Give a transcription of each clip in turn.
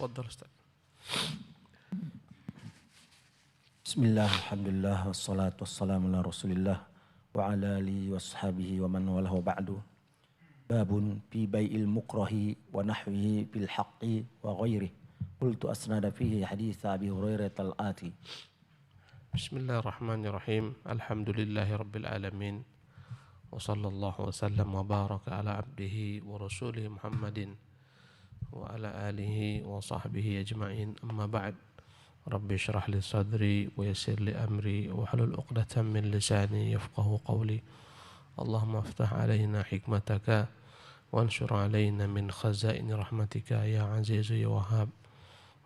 Tafadhal Ustaz. Bismillah, alhamdulillah, wassalatu wassalamu ala rasulillah wa ala alihi washabihi wa man walahu ba'du. Babun fi bai'il mukrahi wa nahwihi bil haqqi wa ghairihi. Qultu asnada fihi hadits Abi Hurairah al-ati. Bismillahirrahmanirrahim. Alhamdulillahi rabbil alamin. Wa sallallahu wa sallam wa baraka ala abdihi wa rasulih Muhammadin wa ala alihi wa sahbihi ajma'in. Amma ba'd. Rabbi syrah li sadri wa yassir li amri wa hlul 'uqdatam min lisani yafqahu qawli. Allahumma aftah alaina hikmataka wanshur alaina min khazain rahmatika ya azizu ya wahhab.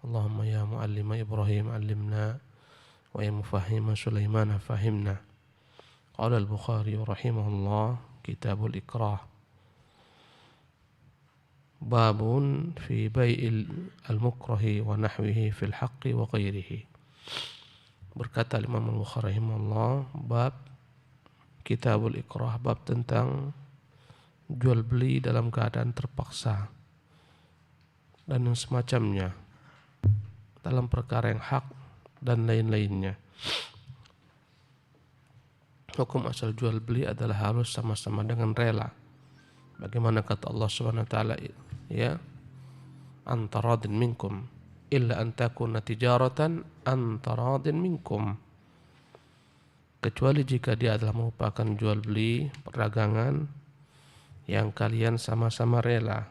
Allahumma ya muallima Ibrahim allimna wa ya mufahhima Sulaiman fahimna. Qala al-Bukhari rahimahullah, Kitabul Ikrah. Babun fi bai'il al-mukrahi wa nahwihi fil haqqi wa ghairihi. Berkata Imam Al-Bukhari rahimahullah, bab Kitabul Ikrah, bab tentang jual beli dalam keadaan terpaksa dan yang semacamnya dalam perkara yang hak dan lain-lainnya. Hukum asal jual beli adalah harus sama-sama dengan rela. Bagaimana kata Allah Subhanahu wa taala, ya, antaradin minkum illa an takuna tijaratan antaradin minkum. Kecuali jika dia adalah merupakan jual beli perdagangan yang kalian sama-sama rela.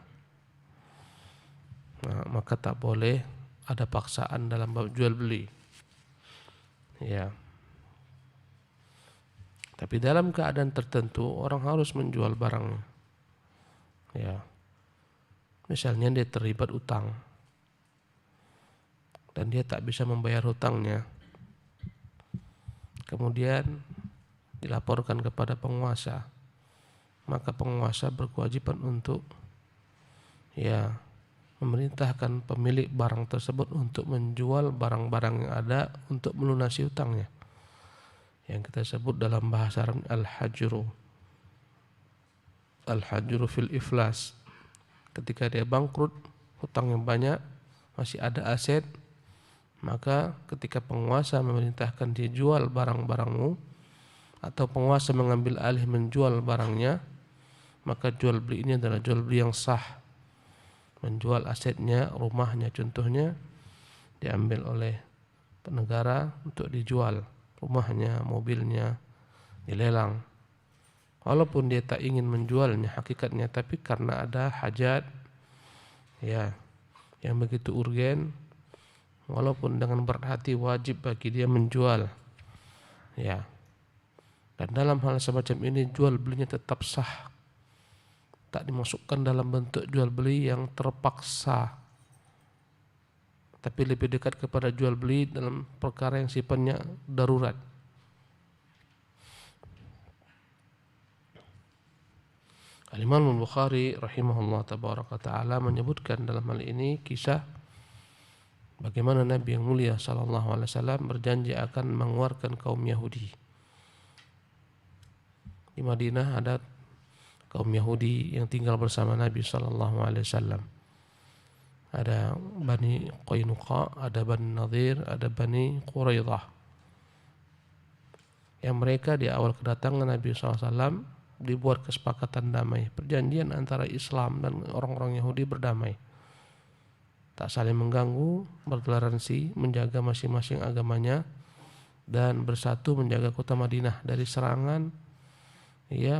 Nah, maka tak boleh ada paksaan dalam bab jual beli. Ya. Tapi dalam keadaan tertentu orang harus menjual barangnya. Ya. Misalnya dia terlibat utang dan dia tak bisa membayar hutangnya. Kemudian dilaporkan kepada penguasa. Maka penguasa berkewajiban untuk memerintahkan pemilik barang tersebut untuk menjual barang-barang yang ada untuk melunasi hutangnya. Yang kita sebut dalam bahasa Arab al-hajru. Al-hajru fil iflas. Ketika dia bangkrut, hutang yang banyak, masih ada aset, maka ketika penguasa memerintahkan dia jual barang-barangmu atau penguasa mengambil alih menjual barangnya, maka jual beli ini adalah jual beli yang sah. Menjual asetnya, rumahnya contohnya, diambil oleh penegara untuk dijual. Rumahnya, mobilnya dilelang. Walaupun dia tak ingin menjualnya hakikatnya, tapi karena ada hajat yang begitu urgen, walaupun dengan berat hati wajib bagi dia menjual. Ya. Dan dalam hal semacam ini jual belinya tetap sah. Tak dimasukkan dalam bentuk jual beli yang terpaksa, tapi lebih dekat kepada jual beli dalam perkara yang sifatnya darurat. Al-Imam Al-Bukhari rahimahullah tabaraka ta'ala menyebutkan dalam hal ini kisah bagaimana Nabi yang mulia sallallahu alaihi wasallam berjanji akan mengeluarkan kaum Yahudi. Di Madinah ada kaum Yahudi yang tinggal bersama Nabi sallallahu alaihi wasallam. Ada Bani Qainuqa, ada Bani Nadir, ada Bani Quraidah. Yang mereka di awal kedatangan Nabi SAW dibuat kesepakatan damai, perjanjian antara Islam dan orang-orang Yahudi berdamai, tak saling mengganggu, bertoleransi, menjaga masing-masing agamanya, dan bersatu menjaga kota Madinah dari serangan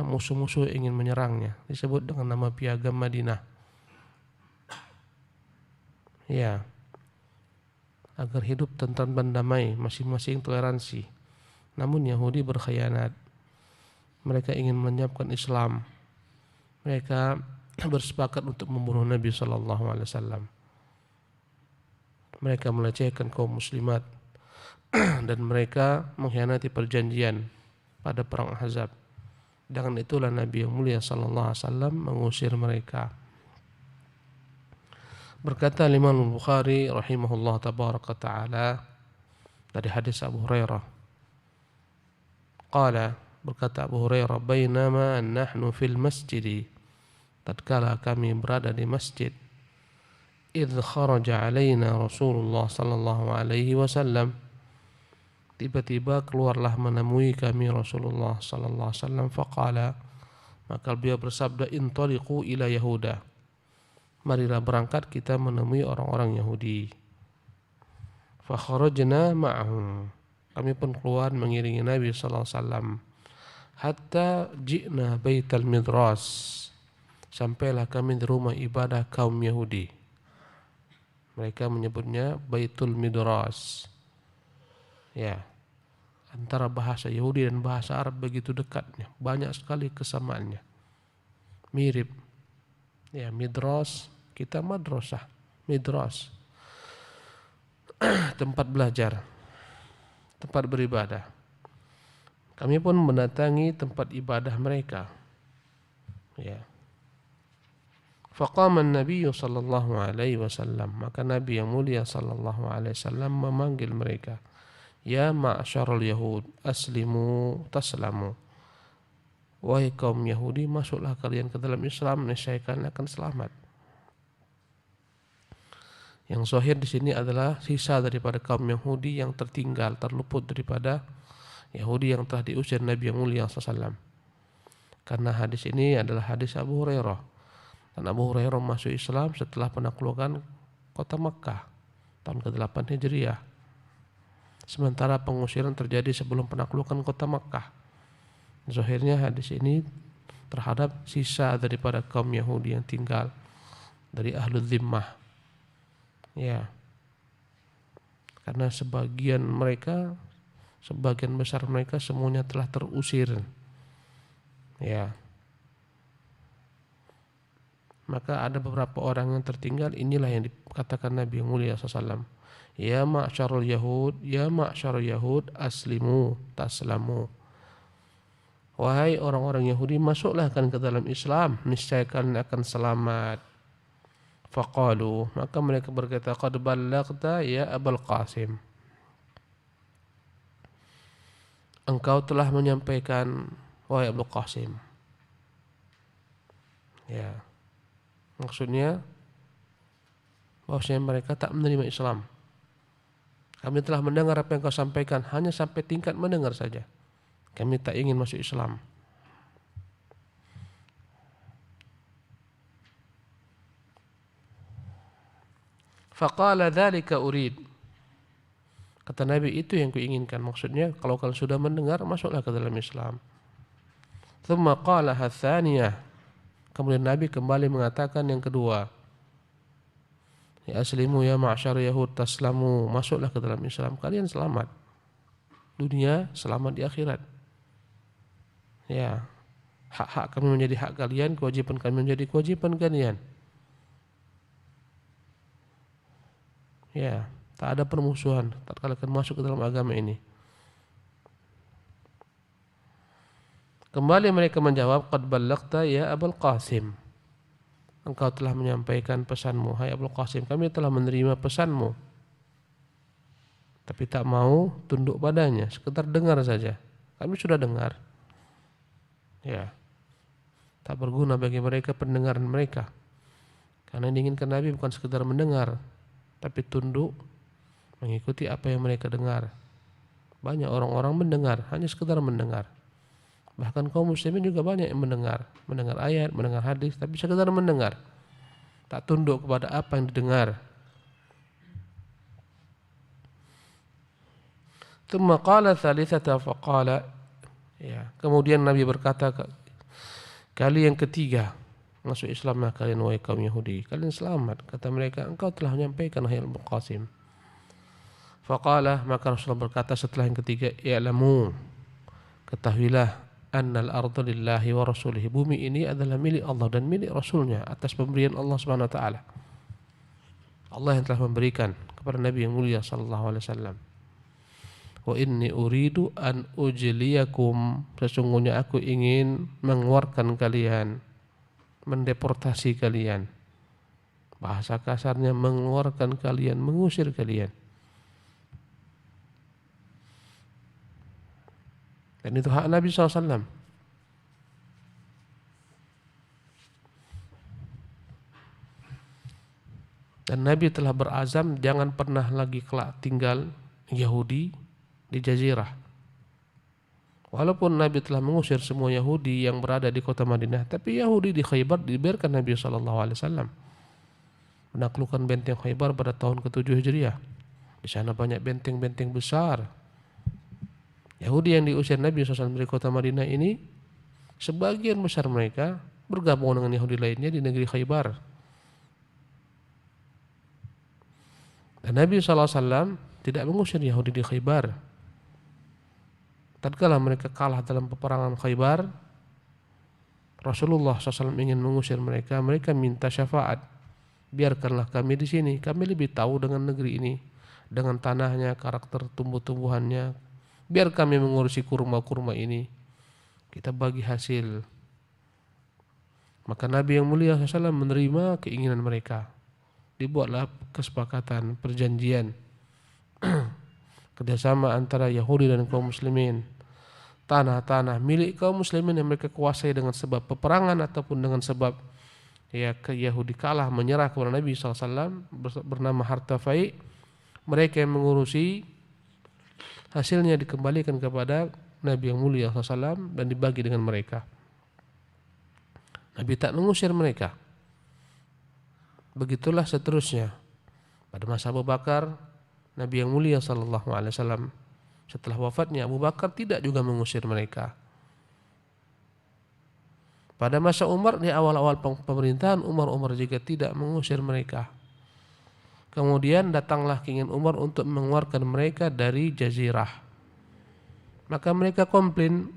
musuh-musuh yang ingin menyerangnya. Disebut dengan nama Piagam Madinah. Ya, agar hidup tentram dan damai, masing-masing toleransi. Namun Yahudi berkhianat. Mereka ingin melenyapkan Islam. Mereka bersepakat untuk membunuh Nabi sallallahu alaihi wasallam. Mereka melecehkan kaum muslimat dan mereka mengkhianati perjanjian pada perang Ahzab. Dengan itulah Nabi yang mulia sallallahu alaihi wasallam mengusir mereka. Berkata Imam Al-Bukhari rahimahullah tabaraka ta'ala dari hadis Abu Hurairah. Qala, berkata Abu Hurairah, bainama nahnu fil masjid, tatkala kami berada di masjid, idh kharaja alaina Rasulullah sallallahu alaihi wasallam, tiba-tiba keluarlah menemui kami Rasulullah sallallahu alaihi wasallam, faqala, maka beliau bersabda, intaliqu ila Yahuda, marilah berangkat kita menemui orang-orang Yahudi. Fa kharajna ma'ahum, kami pun keluar mengiringi Nabi sallallahu alaihi wasallam, hatta ji'na baital midras, sampailah kami di rumah ibadah kaum Yahudi. Mereka menyebutnya Baitul Midras. Ya, antara bahasa Yahudi dan bahasa Arab begitu dekatnya, banyak sekali kesamaannya, mirip. Ya, midras, kita madrasah, midras, tempat belajar, tempat beribadah. Kami pun mendatangi tempat ibadah mereka. Ya. Faqama an-nabiy sallallahu alaihi wasallam, maka Nabi yang mulia sallallahu alaihi wasallam memanggil mereka, ya ma'syarul yahud aslimu taslamu, wahai kaum Yahudi, masuklah kalian ke dalam Islam, niscaya kalian akan selamat. Yang zahir di sini adalah sisa daripada kaum Yahudi yang tertinggal, terluput daripada Yahudi yang telah diusir Nabi yang mulia sallallahu alaihi wasallam. Karena hadis ini adalah hadis Abu Hurairah. Dan Abu Hurairah masuk Islam setelah penaklukan kota Makkah tahun ke-8 Hijriah. Sementara pengusiran terjadi sebelum penaklukan kota Makkah. Zahirnya hadis ini terhadap sisa daripada kaum Yahudi yang tinggal dari Ahlul Zimmah. Ya. Karena sebagian besar mereka semuanya telah terusir. Ya. Maka ada beberapa orang yang tertinggal, inilah yang dikatakan Nabi yang mulia SAW. Ya ma'syarul yahud aslimu taslamu. Wahai orang-orang Yahudi, masuklah kalian ke dalam Islam, niscaya kalian akan selamat. Faqalu, maka mereka berkata, qad ballaghta ya Abul Qasim, engkau telah menyampaikan wahai Abul Qasim. Ya. Maksudnya bahwasanya mereka tak menerima Islam. Kami telah mendengar apa yang kau sampaikan, hanya sampai tingkat mendengar saja. Kami tak ingin masuk Islam. Faqala dzalika urid. Kata Nabi, itu yang kuinginkan. Maksudnya kalau kalian sudah mendengar, masuklah ke dalam Islam. Tsumma qala hatsaniyah. Kemudian Nabi kembali mengatakan yang kedua, ya aslimu ya ma'syar yahud taslamu, masuklah ke dalam Islam, kalian selamat dunia, selamat di akhirat. Ya, hak-hak kami menjadi hak kalian, kewajiban kami menjadi kewajiban kalian. Ya, tak ada permusuhan tatkala kalian masuk ke dalam agama ini. Kembali mereka menjawab, qad ballaghta ya Abul Qasim, engkau telah menyampaikan pesanmu hai Abul Qasim, kami telah menerima pesanmu, tapi tak mau tunduk padanya, sekedar dengar saja. Kami sudah dengar. Ya, tak berguna bagi mereka pendengaran mereka, karena yang diinginkan Nabi bukan sekedar mendengar, tapi tunduk mengikuti apa yang mereka dengar. Banyak orang-orang mendengar, hanya sekedar mendengar. Bahkan kaum muslimin juga banyak yang mendengar ayat, mendengar hadis, tapi sekedar mendengar, tak tunduk kepada apa yang didengar. Tsumma qala tsalitsata faqala, ya, kemudian Nabi berkata, kali yang ketiga masuk Islamlah kalian wahai kaum Yahudi, kalian selamat. Kata mereka, engkau telah menyampaikan wahai Abul Qasim. Faqala, maka Rasulullah berkata setelah yang ketiga, i'lamu, ketahuilah, annal ardu lillahi wa rasulihi, bumi ini adalah milik Allah dan milik Rasulnya atas pemberian Allah Subhanahu wa taala. Allah yang telah memberikan kepada Nabi yang mulia sallallahu alaihi wasallam. Wa inni uridu an ujliyakum, sesungguhnya aku ingin mengeluarkan kalian, mendeportasi kalian. Bahasa kasarnya mengeluarkan kalian, mengusir kalian. Dan itu hak Nabi SAW. Dan Nabi telah berazam jangan pernah lagi kelak tinggal Yahudi di Jazirah. Walaupun Nabi telah mengusir semua Yahudi yang berada di kota Madinah, tapi Yahudi di Khaybar dibiarkan Nabi SAW menaklukkan benteng Khaybar pada tahun ke-7 Hijriah. Di sana banyak benteng-benteng besar. Yahudi yang diusir Nabi SAW dari kota Madinah ini, sebagian besar mereka bergabung dengan Yahudi lainnya di negeri Khaybar. Dan Nabi SAW tidak mengusir Yahudi di Khaybar. Tatkala mereka kalah dalam peperangan Khaybar, Rasulullah SAW ingin mengusir mereka. Mereka minta syafaat, biarkanlah kami di sini. Kami lebih tahu dengan negeri ini, dengan tanahnya, karakter tumbuh-tumbuhannya. Biar kami mengurusi kurma-kurma ini. Kita bagi hasil. Maka Nabi yang mulia SAW menerima keinginan mereka. Dibuatlah kesepakatan, perjanjian kerjasama antara Yahudi dan kaum muslimin. Tanah-tanah milik kaum muslimin yang mereka kuasai dengan sebab peperangan ataupun dengan sebab ke Yahudi kalah menyerah kepada Nabi SAW bernama harta fai', mereka yang mengurusi, hasilnya dikembalikan kepada Nabi yang mulia SAW dan dibagi dengan mereka. Nabi tak mengusir mereka. Begitulah seterusnya. Pada masa Abu Bakar, Nabi yang mulia SAW setelah wafatnya Abu Bakar tidak juga mengusir mereka. Pada masa Umar, di awal-awal pemerintahan Umar juga tidak mengusir mereka. Kemudian datanglah keinginan Umar untuk mengeluarkan mereka dari Jazirah. Maka mereka komplain.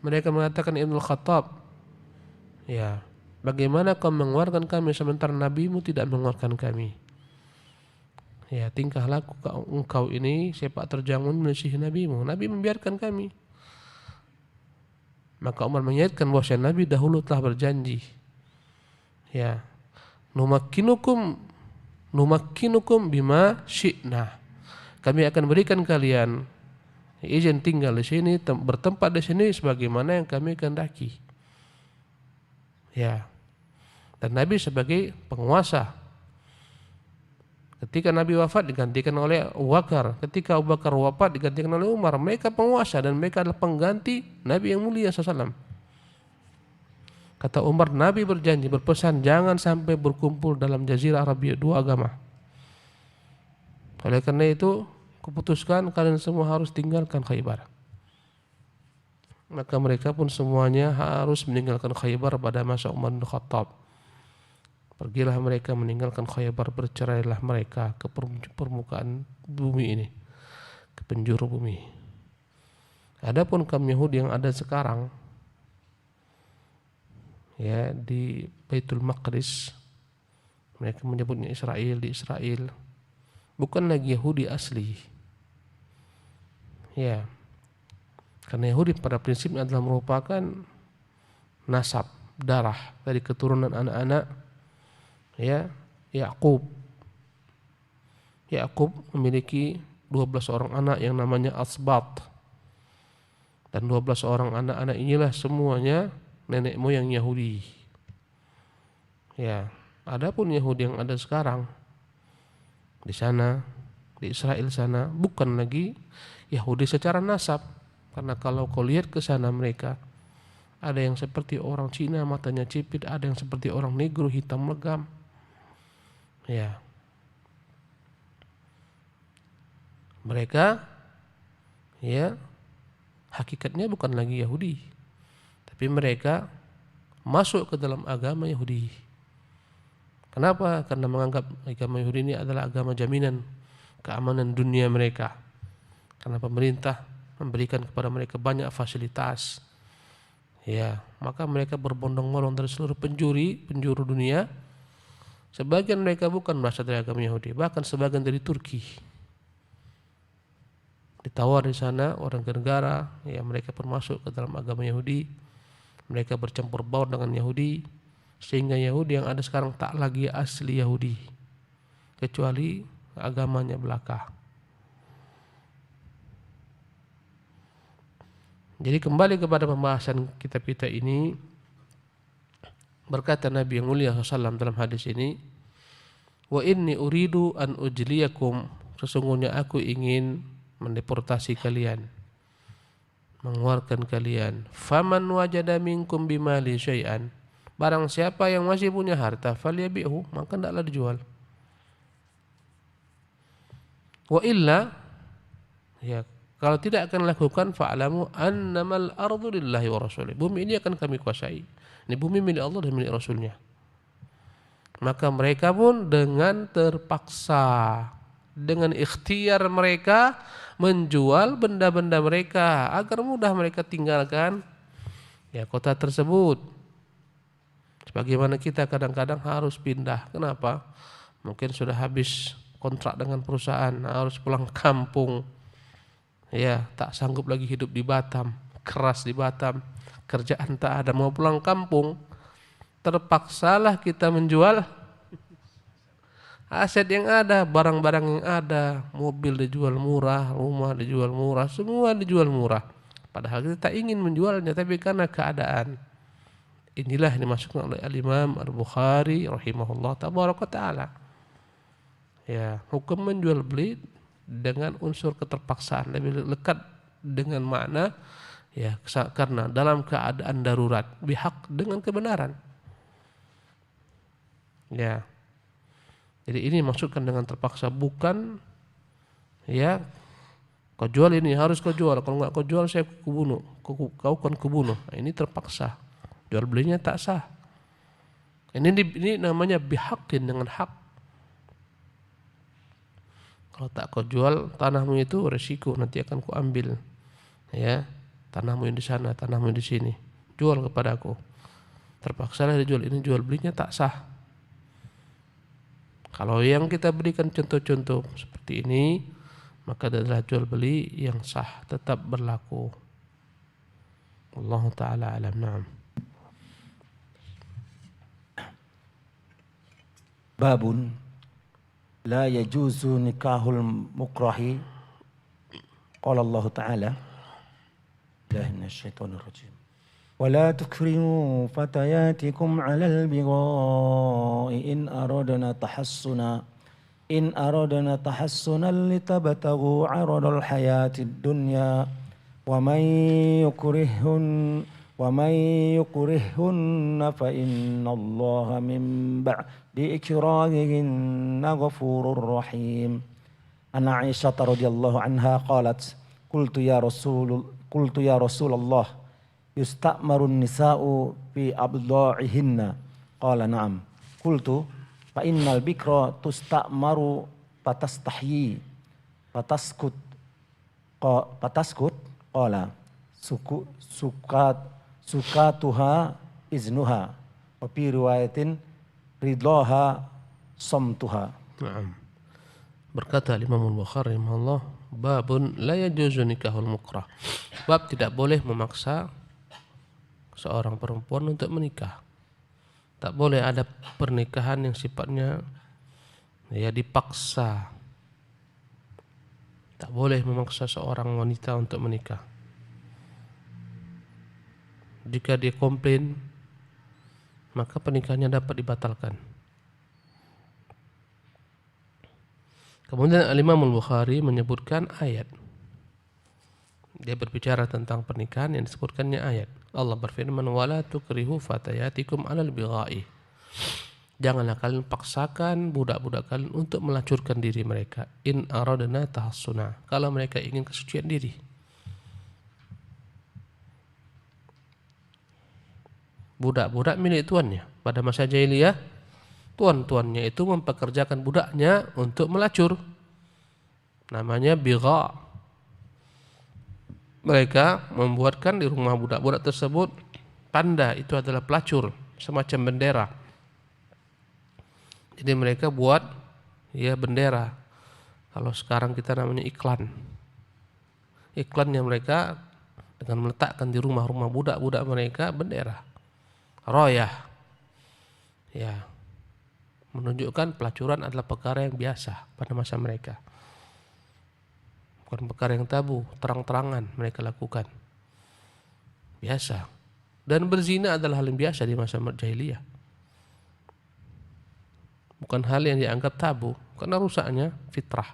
Mereka mengatakan Ibnu Khattab, ya, bagaimana kau mengeluarkan kami sementara Nabimu tidak mengeluarkan kami? Ya, tingkah laku engkau ini sepak terjangmu menyisihi Nabimu. Nabi membiarkan kami. Maka Umar mengingatkan bahwa Nabi dahulu telah berjanji, ya, numakkinukum bima syi'na. Kami akan berikan kalian izin tinggal di sini, bertempat di sini sebagaimana yang kami kehendaki. Ya. Dan Nabi sebagai penguasa. Ketika Nabi wafat digantikan oleh Abu Bakar. Ketika Abu Bakar wafat digantikan oleh Umar. Mereka penguasa dan mereka adalah pengganti Nabi yang mulia SAW. Kata Umar, Nabi berjanji, berpesan jangan sampai berkumpul dalam Jazirah Arabia dua agama. Oleh karena itu, kuputuskan kalian semua harus tinggalkan Khaybar. Maka mereka pun semuanya harus meninggalkan Khaybar pada masa Umar bin Khattab. Pergilah mereka meninggalkan Khaybar, bercerailah mereka ke permukaan bumi ini, ke penjuru bumi. Adapun kaum Yahudi yang ada sekarang, ya, di Baitul Maqdis, mereka menyebutnya Israel, di Israel, bukan lagi Yahudi asli. Ya, karena Yahudi pada prinsipnya adalah merupakan nasab, darah dari keturunan anak-anak, ya, Yakub memiliki 12 orang anak yang namanya Asbat. Dan 12 orang anak-anak inilah semuanya nenek moyang Yahudi. Ya, adapun Yahudi yang ada sekarang di sana, di Israel sana, bukan lagi Yahudi secara nasab. Karena kalau kau lihat ke sana mereka ada yang seperti orang Cina, matanya cipit, ada yang seperti orang negro, hitam legam. Ya, mereka, ya, hakikatnya bukan lagi Yahudi, tapi mereka masuk ke dalam agama Yahudi. Kenapa? Karena menganggap agama Yahudi ini adalah agama jaminan keamanan dunia mereka. Karena pemerintah memberikan kepada mereka banyak fasilitas. Ya, maka mereka berbondong-bondong dari seluruh penjuru dunia. Sebagian mereka bukan berasal dari agama Yahudi, bahkan sebagian dari Turki. Ditawar di sana orang negara, ya, mereka pun masuk ke dalam agama Yahudi. Mereka bercampur baur dengan Yahudi, sehingga Yahudi yang ada sekarang tak lagi asli Yahudi, kecuali agamanya belaka. Jadi kembali kepada pembahasan kitab kita ini, berkata Nabi yang mulia SAW dalam hadis ini, Wa inni uridu an ujliyakum, sesungguhnya aku ingin mendeportasi kalian, mengeluarkan kalian. Faman wajada minkum bimali syai'an, barang siapa yang masih punya harta, falyabi'hu, maka hendaklah dijual. Wa illa, ya, kalau tidak akan lakukan, fa'lamu annamal ardu lillahi wa rasulih, bumi ini akan kami kuasai. Ini bumi milik Allah dan milik Rasulnya. Maka mereka pun dengan terpaksa, dengan ikhtiar mereka menjual benda-benda mereka agar mudah mereka tinggalkan ya kota tersebut. Sebagaimana kita kadang-kadang harus pindah. Kenapa? Mungkin sudah habis kontrak dengan perusahaan, harus pulang kampung. Ya, tak sanggup lagi hidup di Batam, keras di Batam, kerjaan tak ada, mau pulang kampung. Terpaksalah kita menjual aset yang ada, barang-barang yang ada, mobil dijual murah, rumah dijual murah, semua dijual murah. Padahal kita tak ingin menjualnya, tapi karena keadaan. Inilah yang dimasukkan oleh Al-Imam Al-Bukhari rahimahullah tabaraka ta'ala. Ya, hukum menjual beli dengan unsur keterpaksaan, lebih lekat dengan makna ya, karena dalam keadaan darurat, bihaq, dengan kebenaran. Ya, jadi ini maksudkan dengan terpaksa, bukan ya kau jual ini harus kau jual, kalau enggak kau jual saya kubunuh, kau kan kubunuh. Nah, ini terpaksa, jual belinya tak sah. Ini namanya bihaqqin, dengan hak. Kalau tak kau jual tanahmu itu, resiko nanti akan ku ambil. Ya, tanahmu yang di sana, tanahmu yang di sini, jual kepadaku. Terpaksalah dijual, ini jual belinya tak sah. Kalau yang kita berikan contoh-contoh seperti ini, maka adalah jual beli yang sah, tetap berlaku. Allah Ta'ala alam. Na'am. Babun la yajuzu nikahul mukrahi. Qala Allah Ta'ala, billahi minasyaitonir rajim. ولا تكرهوا فتياتكم على البغاء إن أردنا تحسنا لتبتغوا عرض الحياة الدنيا ومن يكرهن فإن الله من بعد إكراههن غفور رحيم. عن عائشة رضي الله عنها قالت قلت يا رسول الله yusta'marun nisa'u fi abda'ihinna. Qala na'am. Qultu fa innal bikra tusta'maru fatastahyi fataskut qala sukatuha iznuha wa fi riwayatin ridlaha samtuha. Na'am. Berkata Imam Al-Bukhari rahimahullah, babun la yajuzu nikahul mukrah. Bab tidak boleh memaksa seorang perempuan untuk menikah. Tak boleh ada pernikahan yang sifatnya ya dipaksa. Tak boleh memaksa seorang wanita untuk menikah. Jika dia komplain, maka pernikahannya dapat dibatalkan. Kemudian Al-Imam Al-Bukhari menyebutkan ayat. Dia berbicara tentang pernikahan yang disebutkannya ayat. Allah berfirman, wala tukrihu fatayatikum alal bigha'i. Janganlah kalian paksakan budak-budak kalian untuk melacurkan diri mereka. In aradna tahassuna, kalau mereka ingin kesucian diri. Budak-budak milik tuannya. Pada masa jahiliyah, tuan-tuannya itu mempekerjakan budaknya untuk melacur. Namanya bigha'. Mereka membuatkan di rumah budak-budak tersebut tanda, itu adalah pelacur, semacam bendera. Jadi mereka buat ya bendera. Kalau sekarang kita namanya iklan. Iklannya mereka dengan meletakkan di rumah-rumah budak-budak mereka bendera. Royah. Ya. Menunjukkan pelacuran adalah perkara yang biasa pada masa mereka. Bukan perkara yang tabu, terang-terangan mereka lakukan. Biasa. Dan berzina adalah hal yang biasa di masa jahiliyah. bukan hal yang dianggap tabu karena rusaknya fitrah.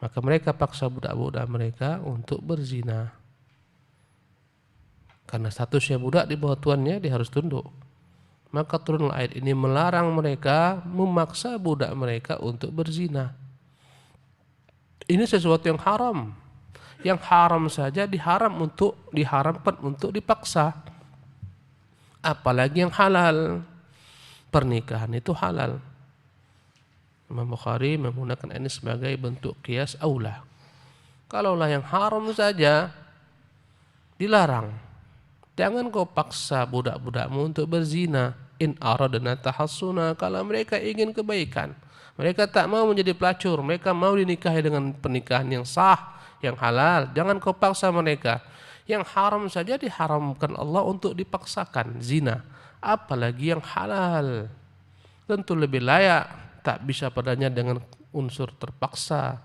Maka mereka paksa budak-budak mereka untuk berzina. Karena statusnya budak di bawah tuannya, dia harus tunduk. Maka turun ayat ini melarang mereka memaksa budak mereka untuk berzina. Ini sesuatu yang haram. Yang haram saja diharamkan untuk dipaksa. Apalagi yang halal. Pernikahan itu halal. Imam Bukhari menggunakan ini sebagai bentuk qiyas aula. Kalaulah yang haram saja dilarang. Jangan kau paksa budak-budakmu untuk berzina. In aradna tahassuna, kalau mereka ingin kebaikan. Mereka tak mau menjadi pelacur, mereka mau dinikahi dengan pernikahan yang sah, yang halal. Jangan kau paksa mereka. Yang haram saja diharamkan Allah untuk dipaksakan, zina. Apalagi yang halal. Tentu lebih layak, tak bisa padanya dengan unsur terpaksa.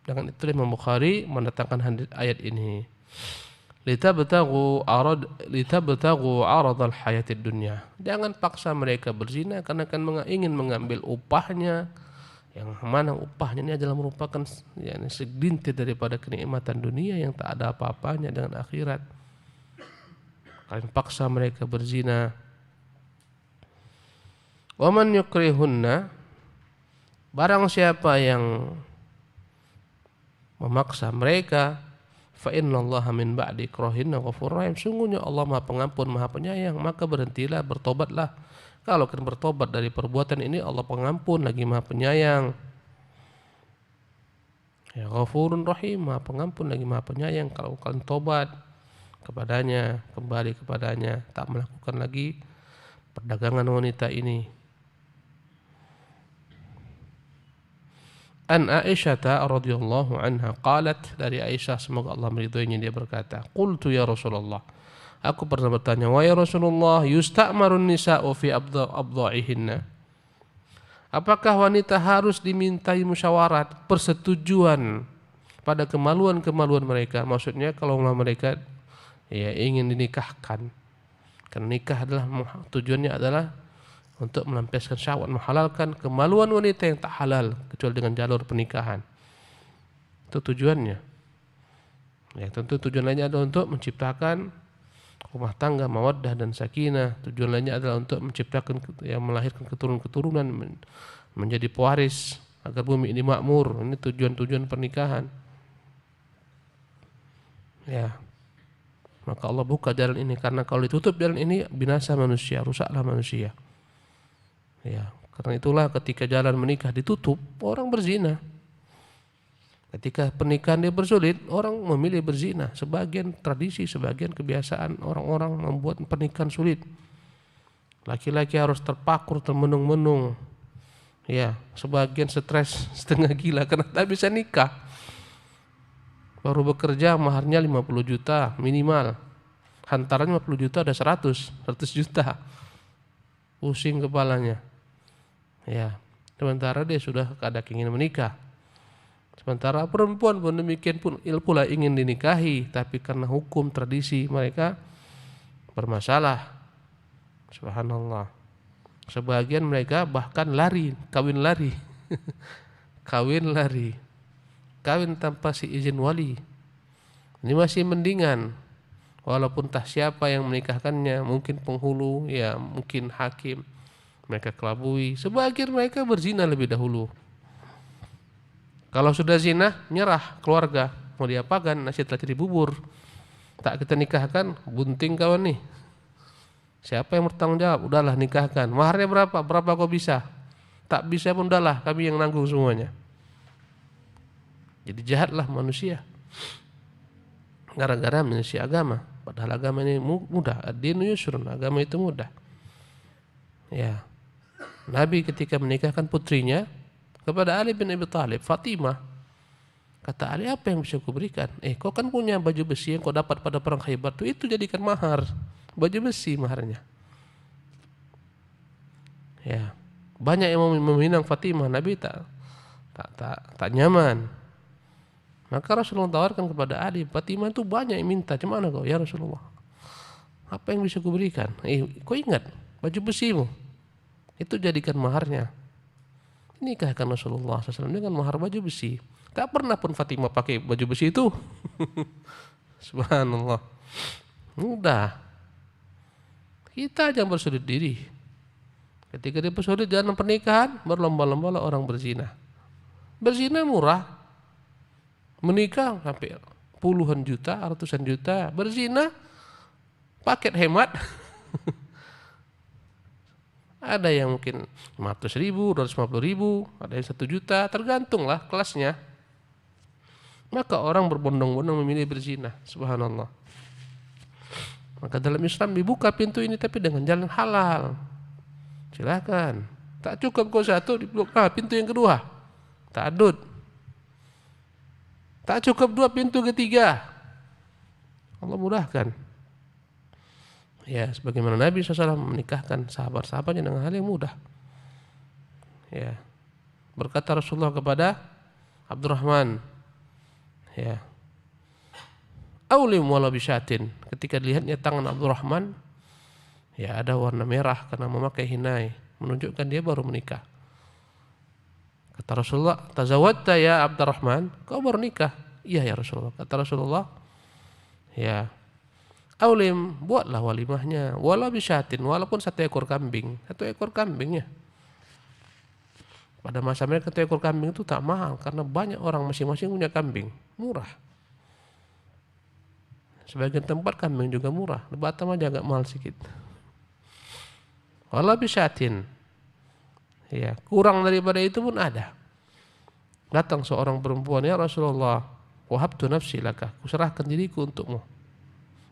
Dengan itu Imam Bukhari mendatangkan ayat ini. Litabtaghu aradal hayatid dunya. Jangan paksa mereka berzina karena ingin mengambil upahnya, yang mana upahnya ini adalah merupakan segelintir daripada kenikmatan dunia yang tak ada apa-apanya dengan akhirat. Kalian paksa mereka berzina. Wa man yukrihunna, barang siapa yang memaksa mereka, fa innallaha min ba'di ikrahinna ghafurur rahim. Sungguhnya Allah Maha Pengampun, Maha Penyayang, maka berhentilah, bertobatlah. Kalau kalian bertobat dari perbuatan ini, Allah Pengampun lagi Maha Penyayang. Ya, Ghafurur Rahim, Maha Pengampun lagi Maha Penyayang. Kalau kalian tobat kepadanya, kembali kepadanya, tak melakukan lagi perdagangan wanita ini. An Aisyah radhiyallahu anha qalat, dari Aisyah semoga Allah meridhoinya, dia berkata, qultu ya Rasulullah, aku pernah bertanya, wahai Rasulullah, yusta'marun nisa'u fi abdha'ihinna, apakah wanita harus dimintai musyawarat, persetujuan pada kemaluan-kemaluan mereka? Maksudnya kalau mereka ingin dinikahkan, karena nikah adalah tujuannya adalah untuk melampiaskan syahwat, menghalalkan kemaluan wanita yang tak halal kecuali dengan jalur pernikahan. Itu tujuannya. Ya, tentu tujuan lainnya adalah untuk menciptakan rumah tangga mawaddah dan sakinah. Tujuan lainnya adalah untuk menciptakan, melahirkan keturunan-keturunan menjadi pewaris agar bumi ini makmur. Ini tujuan-tujuan pernikahan. Ya. Maka Allah buka jalan ini, karena kalau ditutup jalan ini binasa manusia, rusaklah manusia. Ya, karena itulah ketika jalan menikah ditutup, orang berzina. Ketika pernikahan dia bersulit, orang memilih berzina. Sebagian tradisi, sebagian kebiasaan orang-orang membuat pernikahan sulit. Laki-laki harus terpakur, termenung-menung. Ya, sebagian stres setengah gila karena tak bisa nikah. Baru bekerja maharnya 50 juta minimal. Hantaran 50 juta ada 100 juta. Pusing kepalanya. Ya, sementara dia sudah keadaan ingin menikah. Sementara perempuan pun demikian pun pula ingin dinikahi, tapi karena hukum tradisi mereka bermasalah. Subhanallah. Sebagian mereka bahkan lari, kawin lari. Kawin lari. Kawin tanpa si izin wali. Ini masih mendingan. Walaupun tak siapa yang menikahkannya, mungkin penghulu, ya mungkin hakim. Mereka kelabui, sebagian mereka berzina lebih dahulu. Kalau sudah zina, nyerah keluarga, mau diapakan, nasi telah jadi bubur. Tak kita nikahkan, bunting kawan nih. Siapa yang bertanggung jawab? Udahlah nikahkan. Maharnya berapa? Berapa kau bisa? Tak bisa pun udahlah, kami yang nanggung semuanya. Jadi jahatlah manusia. Gara-gara manusia agama. Padahal agama ini mudah. Ad-dinu yusrun, agama itu mudah. Ya. Nabi ketika menikahkan putrinya kepada Ali bin Abi Thalib, Fatimah, kata Ali, apa yang bisa kau berikan? Kau kan punya baju besi yang kau dapat pada perang Khaybar, itu jadikan mahar, baju besi maharnya. Ya, banyak yang meminang Fatimah, Nabi tak nyaman. Maka Rasulullah tawarkan kepada Ali, Fatimah itu banyak yang minta, gimana kau ya Rasulullah? Apa yang bisa kuberikan? Kau ingat baju besimu? Itu jadikan maharnya. Nikahkan Rasulullah SAW dengan mahar baju besi. Tak pernah pun Fatimah pakai baju besi itu. Subhanallah. Mudah. Kita aja bersulit diri. Ketika dia bersulit dalam pernikahan, berlomba-lomba orang berzina. Berzina murah. Menikah sampai puluhan juta, ratusan juta. Berzina paket hemat. Ada yang mungkin 500.000, 250.000, ada yang 1 juta, tergantunglah kelasnya. Maka orang berbondong-bondong memilih berzina. Subhanallah. Maka dalam Islam dibuka pintu ini tapi dengan jalan halal. Silakan. Tak cukup kau satu, dibuka pintu yang kedua. Ta'adud. Tak cukup 2, pintu ketiga. Allah mudahkan. Ya, sebagaimana Nabi SAW menikahkan sahabat-sahabatnya dengan hal yang mudah. Ya. Berkata Rasulullah kepada Abdurrahman, ya, aulim walau bisyatin. Ketika dilihatnya tangan Abdurrahman, ya ada warna merah karena memakai hinai, menunjukkan dia baru menikah. Kata Rasulullah, tazawwadta ya Abdurrahman, kau baru nikah? Iya ya Rasulullah. Kata Rasulullah, ya, aulim, buatlah walimahnya walau bisyatin, walaupun 1 ekor kambing. 1 ekor kambingnya. Pada masa mereka 1 ekor kambing itu tak mahal karena banyak orang masing-masing punya kambing, murah. Sebagian tempat kambing juga murah, di Batam aja agak mahal sedikit. Walau bisyatin, ya, kurang daripada itu pun ada. Datang seorang perempuan, ya Rasulullah, wahabtu nafsi laka, kuserahkan diriku untukmu.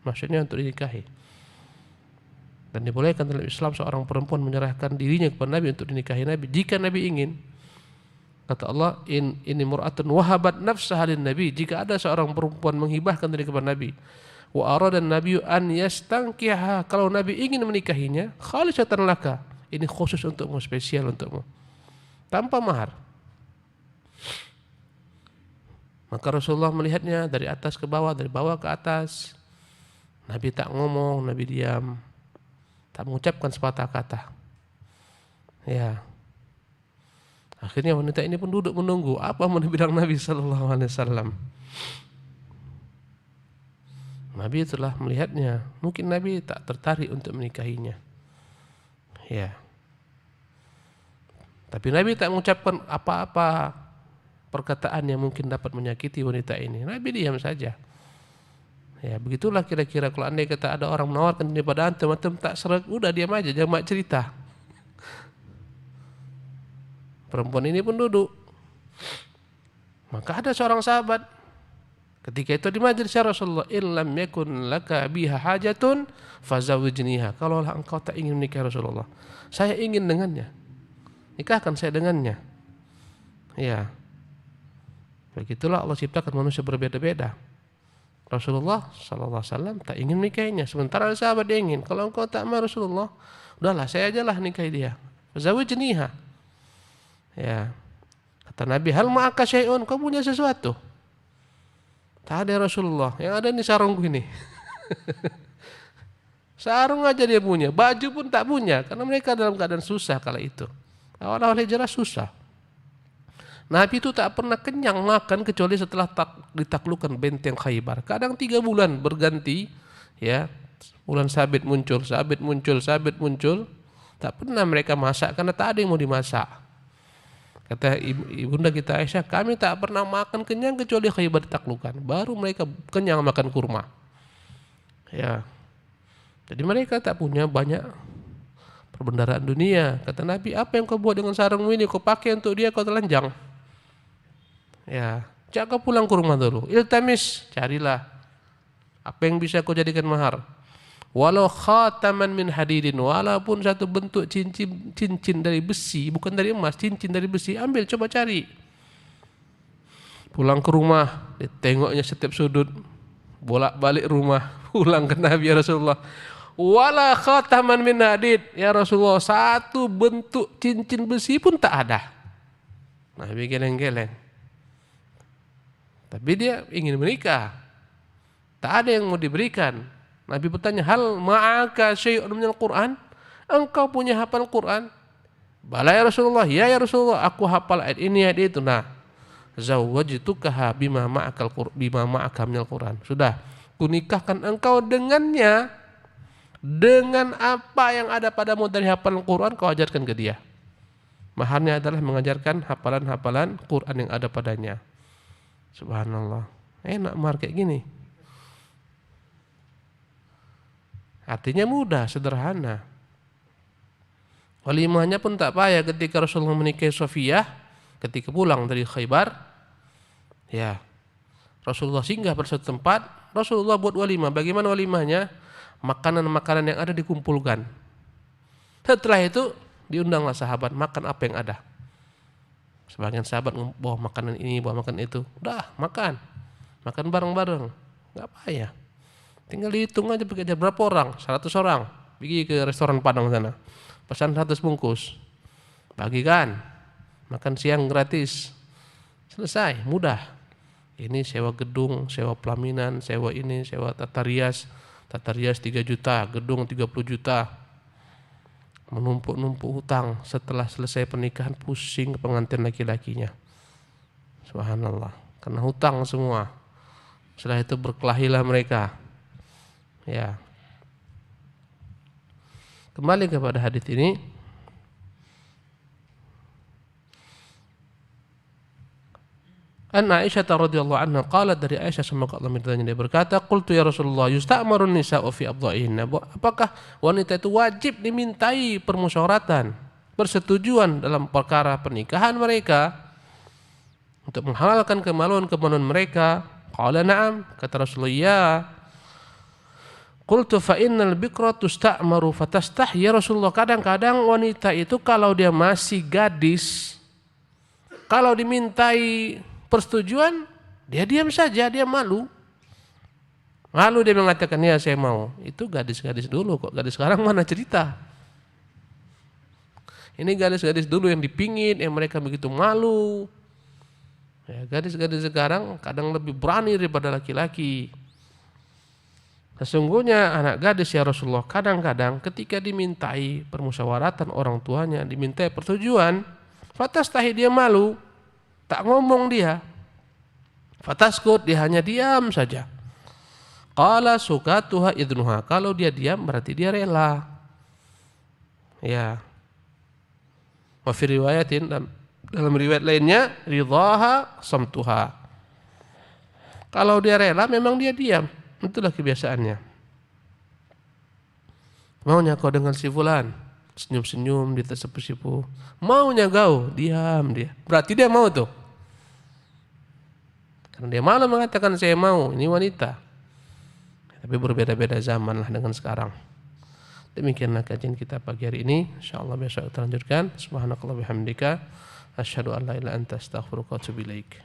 Maksudnya untuk dinikahi. Dan dibolehkan dalam Islam seorang perempuan menyerahkan dirinya kepada Nabi untuk dinikahi Nabi jika Nabi ingin. Kata Allah, ini mur'atun wahabat nafsaha lin Nabi, jika ada seorang perempuan menghibahkan diri kepada Nabi. Wa arada an-nabiyyu an yastankiha, kalau Nabi ingin menikahinya, khalisatan laka, ini khusus untukmu, spesial untukmu. Tanpa mahar. Maka Rasulullah melihatnya dari atas ke bawah, dari bawah ke atas. Nabi tak ngomong, Nabi diam, tak mengucapkan sepatah kata. Ya. Akhirnya wanita ini pun duduk menunggu apa mau dibilang Nabi sallallahu alaihi wasallam. Nabi telah melihatnya, mungkin Nabi tak tertarik untuk menikahinya. Ya. Tapi Nabi tak mengucapkan apa-apa perkataan yang mungkin dapat menyakiti wanita ini. Nabi diam saja. Ya, begitulah kira-kira kalau andai kata ada orang menawarkan daripada antum tak serak, udah diam aja, jangan cerita. Perempuan ini pun duduk. Maka ada seorang sahabat ketika itu di majelis Rasulullah, illam yakun laka biha hajatun fazawwijniha. Kalau engkau tak ingin menikah Rasulullah, saya ingin dengannya. Nikahkan saya dengannya. Ya. Begitulah Allah ciptakan manusia berbeda-beda. Rasulullah sallallahu alaihi wasallam tak ingin menikahinya, sementara ada sahabat yang ingin. Kalau engkau tak mau Rasulullah, udahlah saya ajalah nikahi dia. Fazawwijniha. Ya. Kata Nabi, hal ma'aka syai'un, kau punya sesuatu? Tak ada Rasulullah, yang ada ini sarungku ini. Sarung aja dia punya, baju pun tak punya, karena mereka dalam keadaan susah kala itu. Awal-awal hijrah susah. Nabi itu tak pernah kenyang makan kecuali setelah ditaklukkan benteng Khaybar. Kadang 3 bulan berganti, ya, bulan sabit muncul. Tak pernah mereka masak karena tak ada yang mau dimasak. Kata ibunda kita Aisyah, kami tak pernah makan kenyang kecuali Khaybar ditaklukkan. Baru mereka kenyang makan kurma. Ya, jadi mereka tak punya banyak perbendaharaan dunia. Kata Nabi, apa yang kau buat dengan sarungmu ini? Kau pakai untuk dia, kau telanjang. Ya, jangan kau pulang ke rumah dulu. Iltamis, carilah apa yang bisa kau jadikan mahar. Walau khataman min hadidin, walaupun satu bentuk cincin dari besi, bukan dari emas, cincin dari besi, ambil, coba cari. Pulang ke rumah, ditengoknya setiap sudut, bolak-balik rumah, pulang ke Nabi ya Rasulullah. Wala khataman min hadid, ya Rasulullah, satu bentuk cincin besi pun tak ada. Nabi geleng-geleng. Tapi dia ingin menikah, tak ada yang mau diberikan. Nabi bertanya, hal ma'aka syai'un minal Qur'an? Engkau punya hafal Quran? Bala ya Rasulullah, ya Rasulullah, aku hafal ayat ini, ayat itu. Nah, zawwajtukaha bima ma'aka minal Qur'an. Sudah, kunikahkan engkau dengannya, dengan apa yang ada padamu dari hafalan Quran, kau ajarkan ke dia. Maharnya adalah mengajarkan hafalan-hafalan Quran yang ada padanya. Subhanallah, enak mahar kayak gini. Artinya mudah, sederhana. Walimahnya pun tak payah. Ketika Rasulullah menikahi Sofiyah, ketika pulang dari Khaybar, ya Rasulullah singgah pada suatu tempat, Rasulullah buat walimah. Bagaimana walimahnya? Makanan-makanan yang ada dikumpulkan. Setelah itu diundanglah sahabat makan apa yang ada. Sebagian sahabat bawa makanan ini, bawa makanan itu. Udah, makan bareng-bareng. Enggak payah. Tinggal dihitung aja berapa orang, 100 orang. Pergi ke restoran Padang sana. Pesan 100 bungkus. Bagikan. Makan siang gratis. Selesai, mudah. Ini sewa gedung, sewa pelaminan, sewa ini, sewa tata rias 3 juta, gedung 30 juta. Menumpuk-numpuk hutang. Setelah selesai pernikahan pusing pengantin laki-lakinya. Subhanallah, karena hutang semua. Setelah itu berkelahilah mereka. Ya. Kembali kepada hadis ini. An Aisyah radhiyallahu anha qalat, dari Aisyah semoga Allah meridainya, dia berkata, qultu ya Rasulullah yusta'marun nisa'u fi abdha'ihinna. Apakah wanita itu wajib dimintai permusyawaratan, persetujuan dalam perkara pernikahan mereka untuk menghalalkan kemaluan-kemaluan mereka? Qala na'am, kata Rasulullah, ya. Qultu fa innal bikra tusta'maru fatastah. Ya Rasulullah, kadang-kadang wanita itu kalau dia masih gadis, kalau dimintai persetujuan, dia diam saja, dia malu. Lalu dia mengatakan, ya saya mau. Itu gadis-gadis dulu kok, gadis sekarang mana cerita. Ini gadis-gadis dulu yang dipingit, yang mereka begitu malu. Ya, gadis-gadis sekarang kadang lebih berani daripada laki-laki. Sesungguhnya anak gadis ya Rasulullah, kadang-kadang ketika dimintai permusyawaratan orang tuanya, dimintai persetujuan, fatastahi, dia malu, tak ngomong dia. Fataskut, dia hanya diam saja. Qala sukatuha idnuha, kalau dia diam berarti dia rela. Ya. Wa fi riwayatin, dalam riwayat lainnya, ridaha samtuha. Kalau dia rela memang dia diam. Itulah kebiasaannya. Maunya kau dengan si fulan, senyum-senyum, dia tersipu-sipu. Maunya kau, diam dia. Berarti dia mau tuh. Karena dia malah mengatakan saya mau, ini wanita. Tapi berbeda-beda zaman lah dengan sekarang. Demikianlah kajian kita pagi hari ini. InsyaAllah besok kita lanjutkan. Subhanakallah bihamdika. Asyhadu an la ilaha illa anta astaghfiruka wa atubu ilaik.